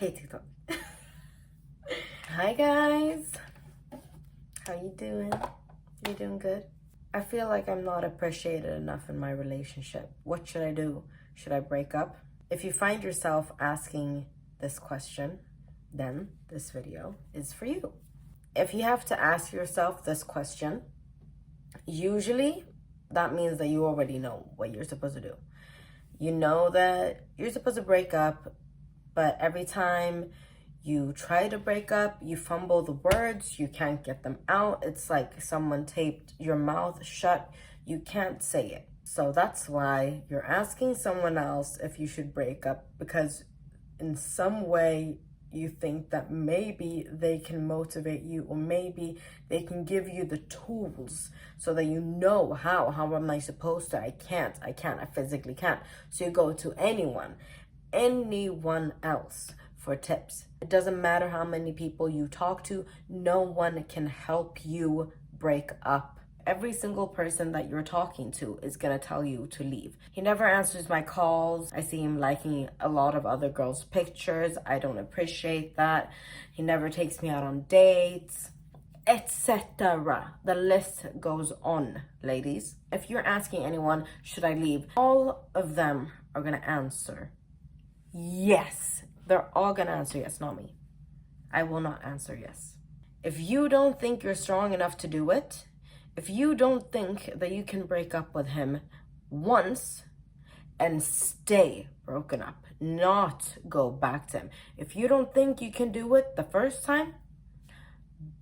hate TikTok. Hi guys, how you doing? You doing good? I feel like I'm not appreciated enough in my relationship. What should I do? Should I break up? If you find yourself asking this question, then this video is for you. If you have to ask yourself this question, usually that means that you already know what you're supposed to do. You know that you're supposed to break up, but every time you try to break up, you fumble the words, you can't get them out. It's like someone taped your mouth shut. You can't say it. So that's why you're asking someone else if you should break up, because in some way you think that maybe they can motivate you, or maybe they can give you the tools so that you know how am I supposed to? I can't, I physically can't. So you go to anyone else for tips. It doesn't matter how many people you talk to, no one can help you break up. Every single person that you're talking to is gonna tell you to leave. He never answers my calls. I see him liking a lot of other girls' pictures. I don't appreciate that. He never takes me out on dates, etc. The list goes on, ladies. If you're asking anyone, should I leave? All of them are gonna answer yes. They're all gonna answer yes, not me. I will not answer yes. If you don't think you're strong enough to do it, if you don't think that you can break up with him once and stay broken up, not go back to him. If you don't think you can do it the first time,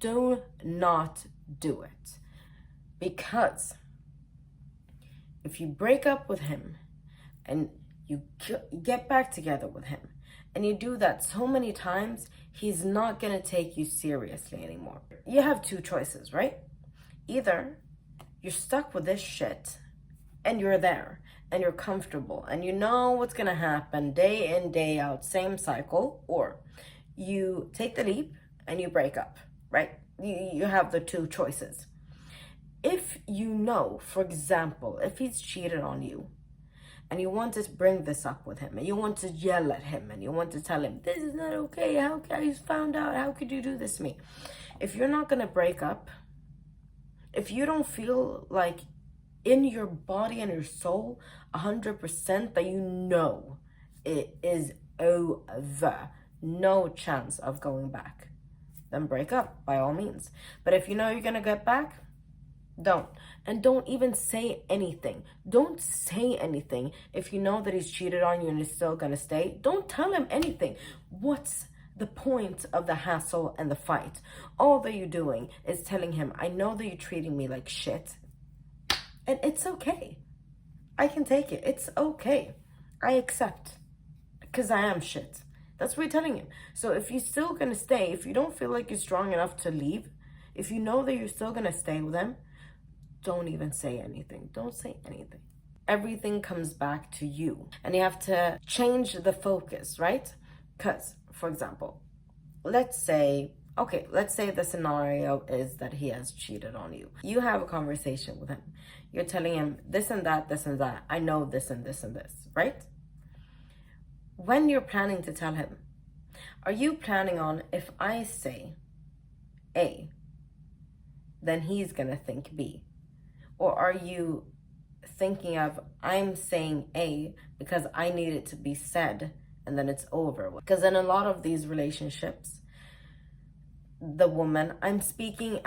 do not do it. Because if you break up with him and you get back together with him, and you do that so many times, he's not gonna take you seriously anymore. You have two choices, right? Either you're stuck with this shit and you're there and you're comfortable and you know what's gonna happen day in, day out, same cycle, or you take the leap and you break up, right? You have the two choices. If you know, for example, if he's cheated on you, and you want to bring this up with him, and you want to yell at him, and you want to tell him, this is not okay, how I just found out, how could you do this to me? If you're not gonna break up, if you don't feel like in your body and your soul 100% that you know it is over, no chance of going back, then break up by all means. But if you know you're gonna get back, don't. And don't even say anything. Don't say anything. If you know that he's cheated on you and he's still gonna stay, don't tell him anything. What's the point of the hassle and the fight? All that you're doing is telling him, I know that you're treating me like shit, and it's okay. I can take it. It's okay. I accept, because I am shit. That's what you're telling him. So if you're still gonna stay, if you don't feel like you're strong enough to leave, if you know that you're still gonna stay with him, don't even say anything. Don't say anything. Everything comes back to you, and you have to change the focus, right? Because, for example, let's say the scenario is that he has cheated on you. You have a conversation with him. You're telling him this and that, this and that. I know this and this and this, right? When you're planning to tell him, are you planning on, if I say A, then he's gonna think B? Or are you thinking of, I'm saying A because I need it to be said and then it's over? Because in a lot of these relationships, the woman, I'm speaking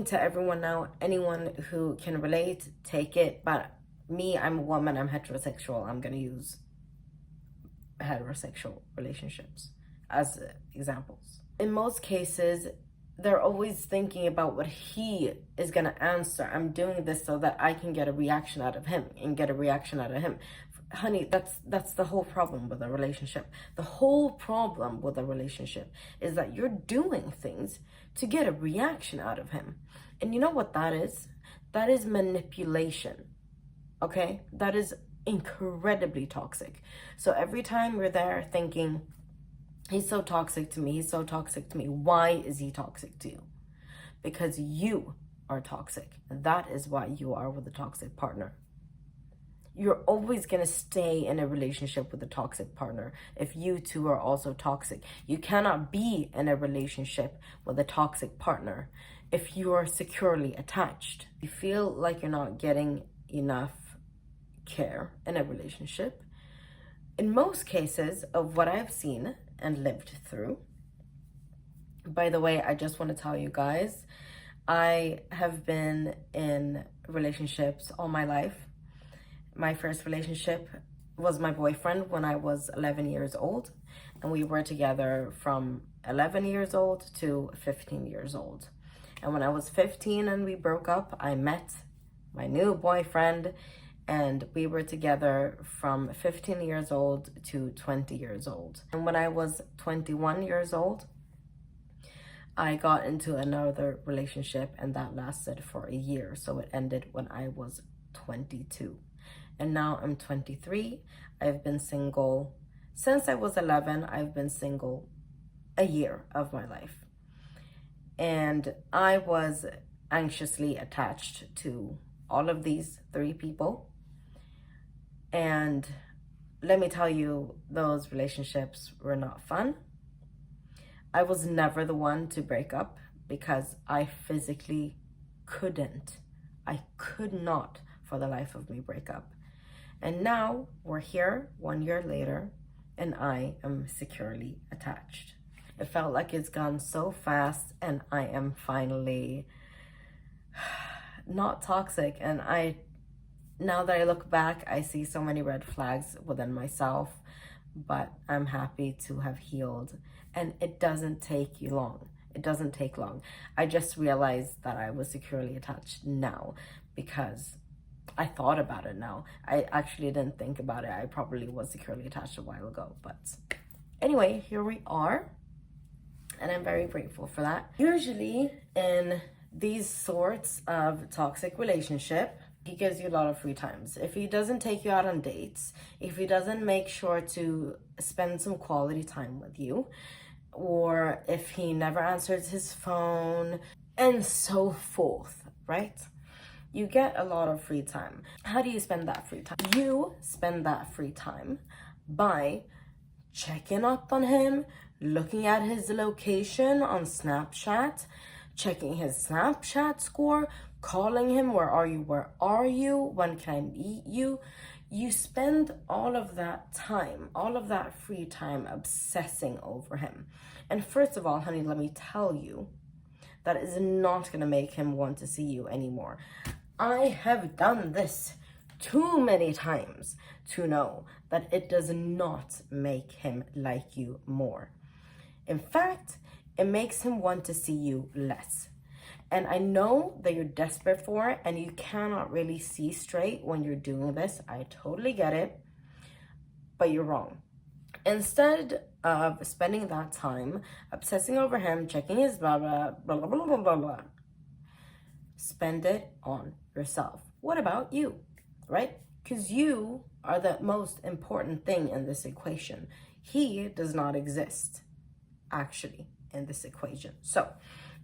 to everyone now, anyone who can relate, take it. But me, I'm a woman, I'm heterosexual. I'm going to use heterosexual relationships as examples. In most cases, they're always thinking about what he is going to answer. I'm doing this so that I can get a reaction out of him and get a reaction out of him. Honey, that's the whole problem with a relationship. The whole problem with a relationship is that you're doing things to get a reaction out of him. And you know what that is? That is manipulation. Okay? That is incredibly toxic. So every time you're there thinking, he's so toxic to me, he's so toxic to me. Why is he toxic to you? Because you are toxic. And that is why you are with a toxic partner. You're always going to stay in a relationship with a toxic partner if you two are also toxic. You cannot be in a relationship with a toxic partner if you are securely attached. You feel like you're not getting enough care in a relationship. In most cases of what I've seen and lived through, by the way, I just want to tell you guys, I have been in relationships all my life. My first relationship was my boyfriend when I was 11 years old, and we were together from 11 years old to 15 years old. And when I was 15 and we broke up, I met my new boyfriend, and we were together from 15 years old to 20 years old. And when I was 21 years old, I got into another relationship, and that lasted for a year. So it ended when I was 22. And now I'm 23. I've been single since I was 11. I've been single a year of my life. And I was anxiously attached to all of these 3 people. And let me tell you, those relationships were not fun. I was never the one to break up because I physically couldn't. I could not for the life of me break up. And now we're here 1 year later, and I am securely attached. It felt like it's gone so fast, and I am finally not toxic. And now that I look back, I see so many red flags within myself, but I'm happy to have healed. And it doesn't take you long. It doesn't take long. I just realized that I was securely attached now because I thought about it now. I actually didn't think about it. I probably was securely attached a while ago. But anyway, here we are. And I'm very grateful for that. Usually in these sorts of toxic relationship, he gives you a lot of free times. If he doesn't take you out on dates, if he doesn't make sure to spend some quality time with you, or if he never answers his phone, and so forth, right? You get a lot of free time. How do you spend that free time? You spend that free time by checking up on him, looking at his location on Snapchat, checking his Snapchat score, calling him, where are you, when can I meet you? You spend all of that time, all of that free time obsessing over him. And first of all, honey, let me tell you, that is not going to make him want to see you anymore. I have done this too many times to know that it does not make him like you more. In fact, it makes him want to see you less. And I know that you're desperate for it and you cannot really see straight when you're doing this. I totally get it, but you're wrong. Instead of spending that time obsessing over him, checking his blah, blah, blah, blah, blah, blah, blah, blah, spend it on yourself. What about you, right? Because you are the most important thing in this equation. He does not exist, actually, in this equation. So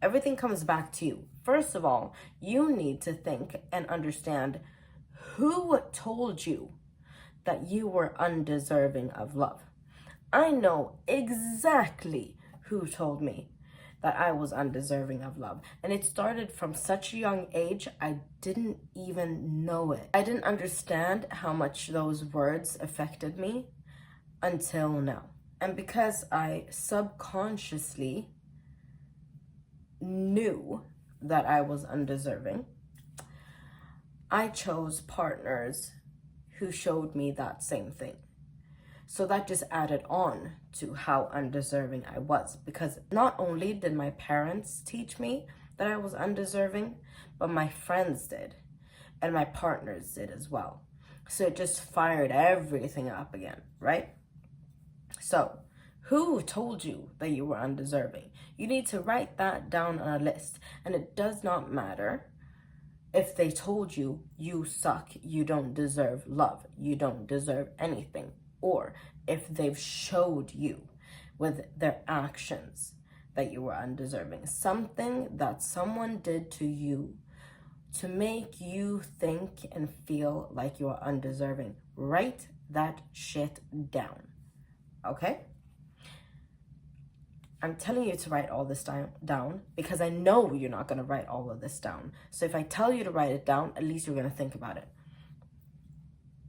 everything comes back to you. First of all, you need to think and understand who told you that you were undeserving of love. I know exactly who told me that I was undeserving of love. And it started from such a young age, I didn't even know it. I didn't understand how much those words affected me until now. And because I subconsciously knew that I was undeserving, I chose partners who showed me that same thing. So that just added on to how undeserving I was, because not only did my parents teach me that I was undeserving, but my friends did, and my partners did as well. So it just fired everything up again, right? So who told you that you were undeserving? You need to write that down on a list. And it does not matter if they told you you suck, you don't deserve love, you don't deserve anything, or if they've showed you with their actions that you were undeserving. Something that someone did to you to make you think and feel like you are undeserving. Write that shit down, okay? I'm telling you to write all this down because I know you're not going to write all of this down. So if I tell you to write it down, at least you're going to think about it.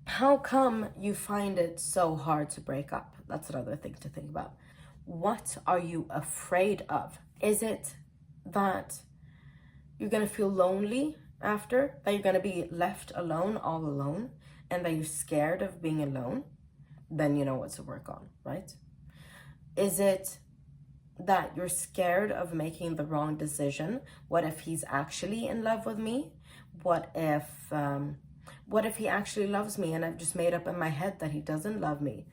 How come you find it so hard to break up? That's another thing to think about. What are you afraid of? Is it that you're going to feel lonely after? That you're going to be left alone, all alone? And that you're scared of being alone? Then you know what to work on, right? Is it that you're scared of making the wrong decision? What if he's actually in love with me? What if he actually loves me and I've just made up in my head that he doesn't love me?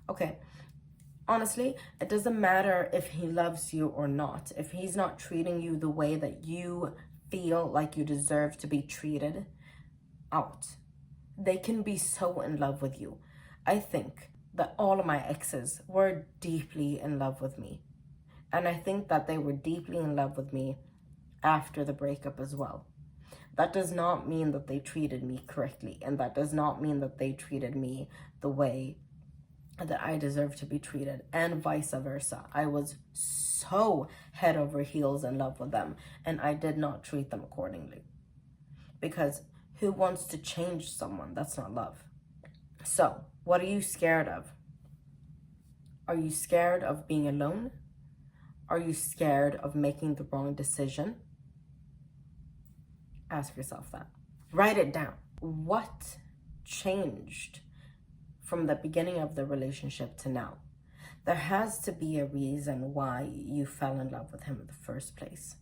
Okay, honestly, it doesn't matter if he loves you or not. If he's not treating you the way that you feel like you deserve to be treated, out. They can be so in love with you. I think that all of my exes were deeply in love with me. And I think that they were deeply in love with me after the breakup as well. That does not mean that they treated me correctly. And that does not mean that they treated me the way that I deserve to be treated, and vice versa. I was so head over heels in love with them, and I did not treat them accordingly. Because who wants to change someone? That's not love. So, what are you scared of? Are you scared of being alone? Are you scared of making the wrong decision? Ask yourself that. Write it down. What changed from the beginning of the relationship to now? There has to be a reason why you fell in love with him in the first place.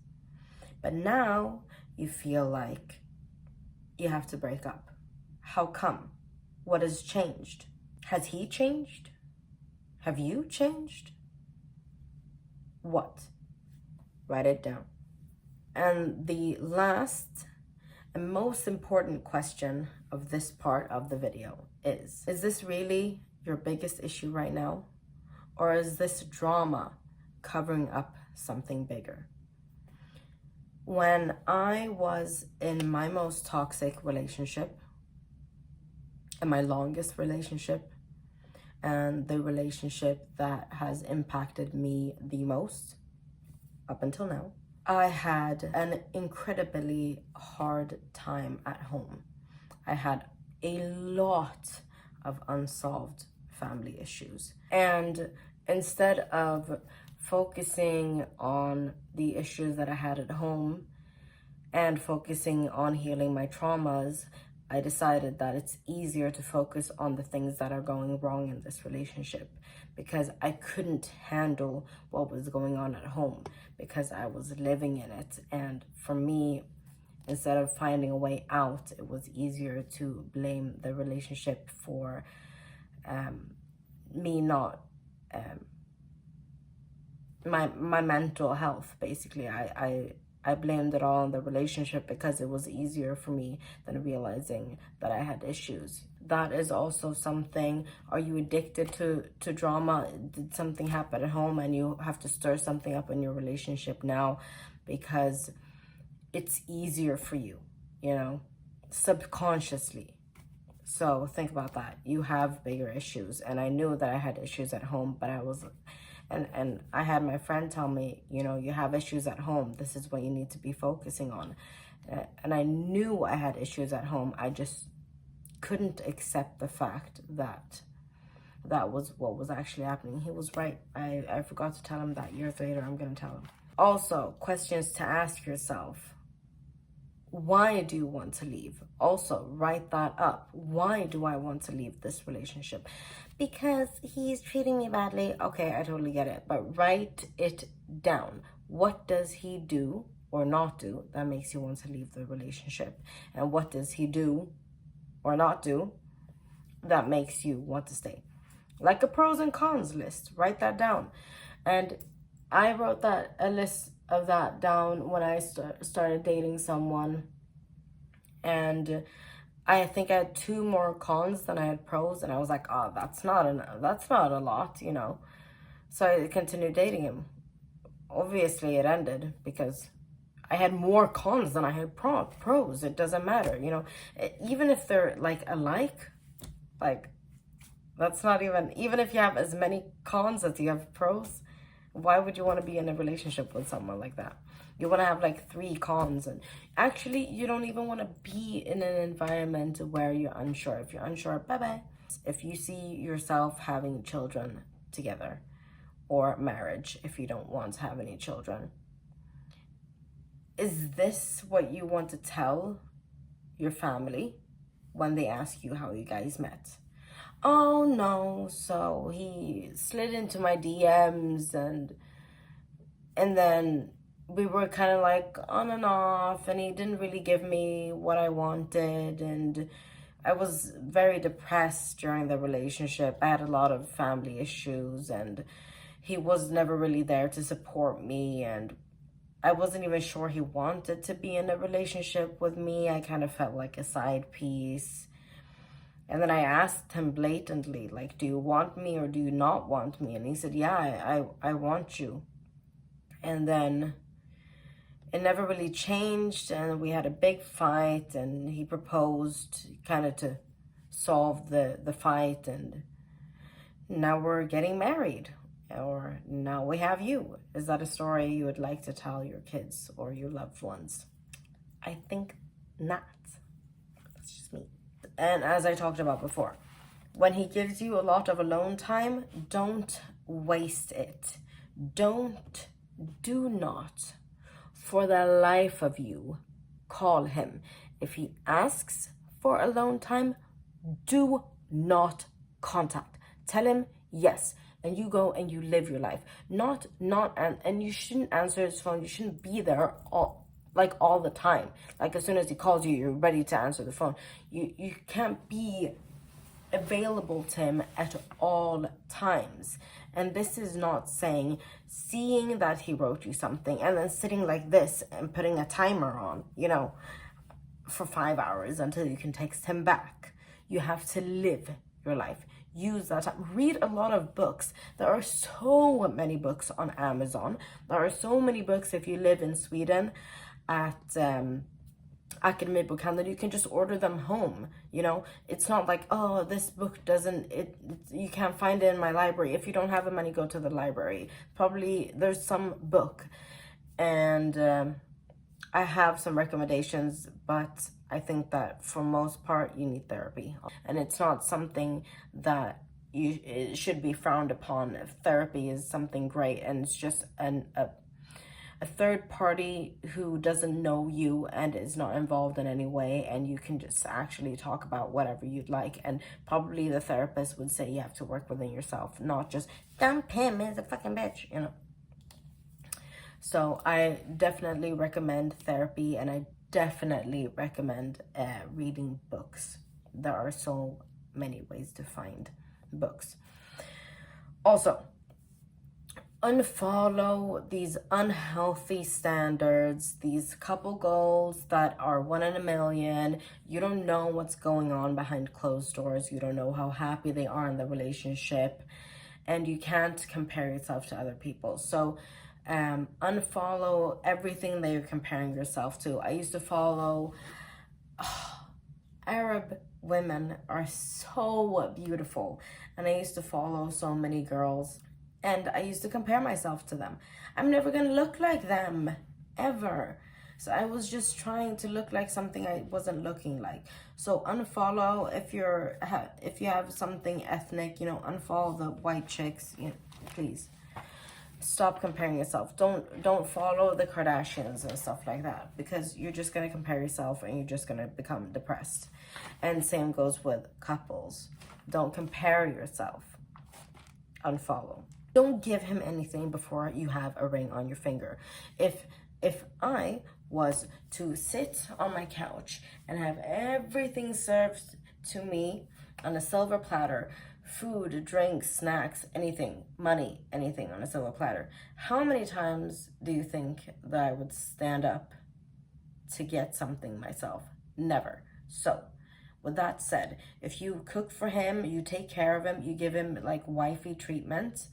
But now you feel like you have to break up. How come? What has changed? Has he changed? Have you changed? What? Write it down. And the last and most important question of this part of the video is this really your biggest issue right now? Or is this drama covering up something bigger? When I was in my most toxic relationship, and my longest relationship, and the relationship that has impacted me the most up until now, I had an incredibly hard time at home. I had a lot of unsolved family issues. And instead of focusing on the issues that I had at home and focusing on healing my traumas, I decided that it's easier to focus on the things that are going wrong in this relationship, because I couldn't handle what was going on at home because I was living in it. And for me, instead of finding a way out, it was easier to blame the relationship for me not my mental health. Basically, I blamed it all on the relationship because it was easier for me than realizing that I had issues. That is also something. Are you addicted to drama? Did something happen at home and you have to stir something up in your relationship now because it's easier for you, you know, subconsciously? So think about that. You have bigger issues. And I knew that I had issues at home, but I was... And I had my friend tell me, you know, you have issues at home. This is what you need to be focusing on. And I knew I had issues at home. I just couldn't accept the fact that that was what was actually happening. He was right. I forgot to tell him that. Years later, I'm going to tell him. Also, questions to ask yourself. Why do you want to leave? Also, write that up. Why do I want to leave this relationship? Because he's treating me badly. Okay, I totally get it. But write it down. What does he do or not do that makes you want to leave the relationship? And what does he do or not do that makes you want to stay? Like a pros and cons list. Write that down. And I wrote a list of that down when I started dating someone, and I think I had 2 more cons than I had pros, and I was like, oh, that's not a lot, you know. So I continued dating him. Obviously it ended because I had more cons than I had pros. It doesn't matter, you know. Even if they're like alike, like that's not even if you have as many cons as you have pros, why would you want to be in a relationship with someone like that? You want to have like 3 cons, and actually you don't even want to be in an environment where you're unsure. If you're unsure, bye-bye. If you see yourself having children together, or marriage if you don't want to have any children, is this what you want to tell your family when they ask you how you guys met? Oh no, so he slid into my DMs and then we were kind of like on and off, and he didn't really give me what I wanted, and I was very depressed during the relationship. I had a lot of family issues, and he was never really there to support me, and I wasn't even sure he wanted to be in a relationship with me. I kind of felt like a side piece. And then I asked him blatantly, like, do you want me or do you not want me? And he said, yeah, I want you. And then it never really changed, and we had a big fight, and he proposed kind of to solve the fight, and now we're getting married, or now we have you. Is that a story you would like to tell your kids or your loved ones? I think not. That's just me. And as I talked about before, when he gives you a lot of alone time, don't waste it. Do not, for the life of you, call him. If he asks for alone time, do not contact. Tell him yes, and you go and you live your life. And you shouldn't answer his phone. You shouldn't be there all the time. Like as soon as he calls you, you're ready to answer the phone. You can't be available to him at all times. And this is not saying seeing that he wrote you something and then sitting like this and putting a timer on, you know, for 5 hours until you can text him back. You have to live your life. Use that time. Read a lot of books. There are so many books on Amazon. There are so many books if you live in Sweden at Academy Bookhandel. You can just order them home. You know, it's not like, oh, this book you can't find it in my library. If you don't have the money, go to the library. Probably there's some book, and I have some recommendations, but I think that for most part you need therapy, and it's not something that it should be frowned upon. Therapy is something great, and it's just a third party who doesn't know you and is not involved in any way, and you can just actually talk about whatever you'd like. And probably the therapist would say you have to work within yourself, not just dump him as a fucking bitch, you know. So I definitely recommend therapy, and I definitely recommend reading books. There are so many ways to find books. Also, unfollow these unhealthy standards, these couple goals that are 1 in a million. You don't know what's going on behind closed doors. You don't know how happy they are in the relationship, and you can't compare yourself to other people. So unfollow everything that you're comparing yourself to. I used to follow Arab women are so beautiful, and I used to follow so many girls, and I used to compare myself to them. I'm never gonna look like them, ever. So I was just trying to look like something I wasn't looking like. So unfollow if you have something ethnic, you know, unfollow the white chicks, you know, please. Stop comparing yourself. Don't follow the Kardashians and stuff like that, because you're just gonna compare yourself and you're just gonna become depressed. And same goes with couples. Don't compare yourself. Unfollow. Don't give him anything before you have a ring on your finger. If I was to sit on my couch and have everything served to me on a silver platter, food, drinks, snacks, anything, money, anything on a silver platter, how many times do you think that I would stand up to get something myself? Never. So with that said, if you cook for him, you take care of him, you give him like wifey treatment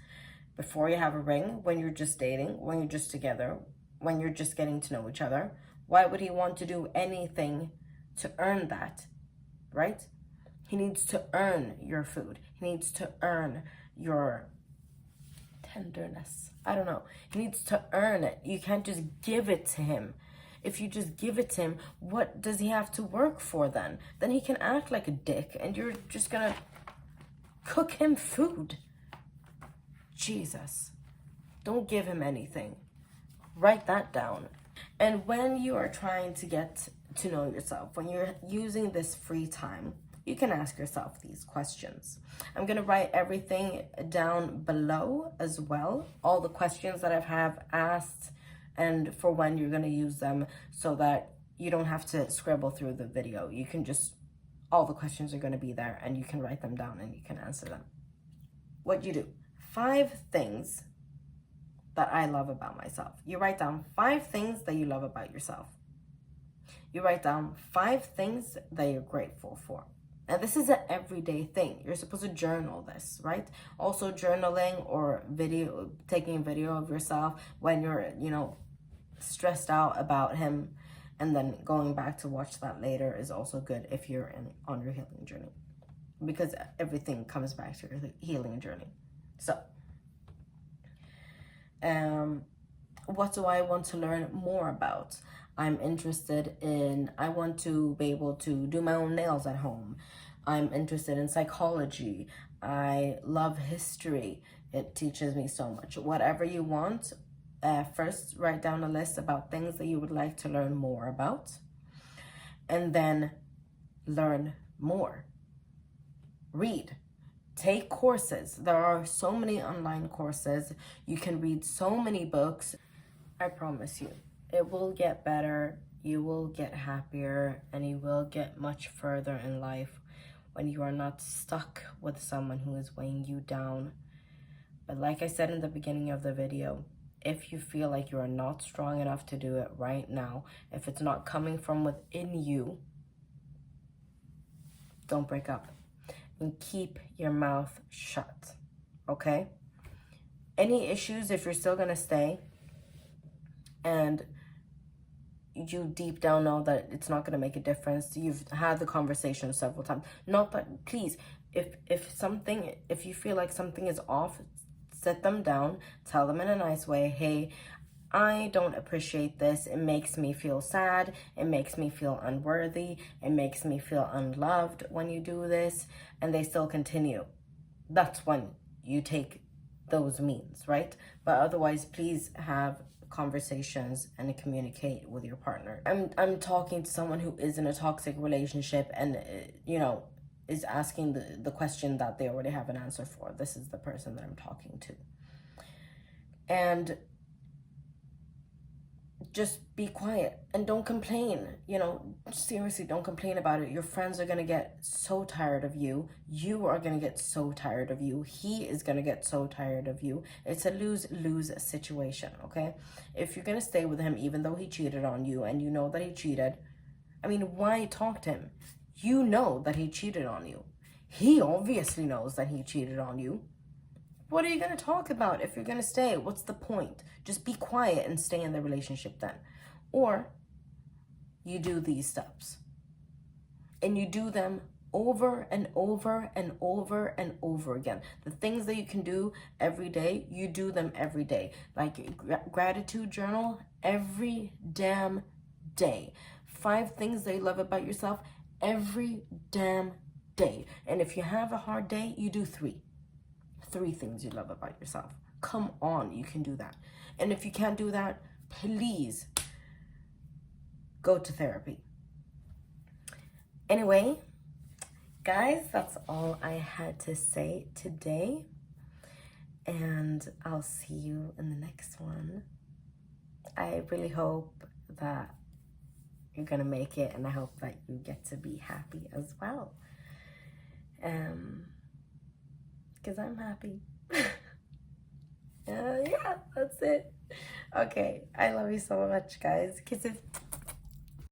before you have a ring, when you're just dating, when you're just together, when you're just getting to know each other? Why would he want to do anything to earn that, right? He needs to earn your food. He needs to earn your tenderness. I don't know. He needs to earn it. You can't just give it to him. If you just give it to him, what does he have to work for then? Then he can act like a dick and you're just gonna cook him food. Jesus. Don't give him anything. Write that down. And when you are trying to get to know yourself, when you're using this free time, you can ask yourself these questions. I'm going to write everything down below as well, all the questions that I've asked and for when you're going to use them, so that you don't have to scribble through the video. You can just, all the questions are going to be there and you can write them down and you can answer them. What you do, 5 things that I love about myself. You write down 5 things that you love about yourself. You write down 5 things that you're grateful for. And this is an everyday thing. You're supposed to journal this, right? Also journaling or taking a video of yourself when you're, stressed out about him, and then going back to watch that later is also good if you're on your healing journey, because everything comes back to your healing journey. So, what do I want to learn more about? I want to be able to do my own nails at home. I'm interested in psychology. I love history. It teaches me so much. Whatever you want, first write down a list about things that you would like to learn more about, and then learn more. Read. Take courses. There are so many online courses. You can read so many books. I promise you, it will get better. You will get happier and you will get much further in life when you are not stuck with someone who is weighing you down. But like I said in the beginning of the video, if you feel like you are not strong enough to do it right now, if it's not coming from within you, don't break up. And keep your mouth shut, okay? Any issues, if you're still gonna stay and you deep down know that it's not gonna make a difference, you've had the conversation several times, not that, please, if you feel like something is off, sit them down, tell them in a nice way, hey, I don't appreciate this. It makes me feel sad. It makes me feel unworthy. It makes me feel unloved when you do this. And they still continue. That's when you take those means, right? But otherwise, please have conversations and communicate with your partner. I'm talking to someone who is in a toxic relationship and, is asking the question that they already have an answer for. This is the person that I'm talking to. And just be quiet and don't complain. Seriously, don't complain about it. Your friends are going to get so tired of you. You are going to get so tired of you. He is going to get so tired of you. It's a lose-lose situation, okay? If you're going to stay with him, even though he cheated on you and you know that he cheated, why talk to him? You know that he cheated on you. He obviously knows that he cheated on you. What are you going to talk about if you're going to stay? What's the point? Just be quiet and stay in the relationship then. Or you do these steps. And you do them over and over and over and over again. The things that you can do every day, you do them every day. Like gratitude journal every damn day. 5 things that you love about yourself every damn day. And if you have a hard day, you do 3. 3 things you love about yourself. Come on, you can do that. And if you can't do that, please go to therapy. Anyway, guys, that's all I had to say today. And I'll see you in the next one. I really hope that you're gonna make it, and I hope that you get to be happy as well. Because I'm happy. Yeah, that's it. Okay, I love you so much, guys. Kisses.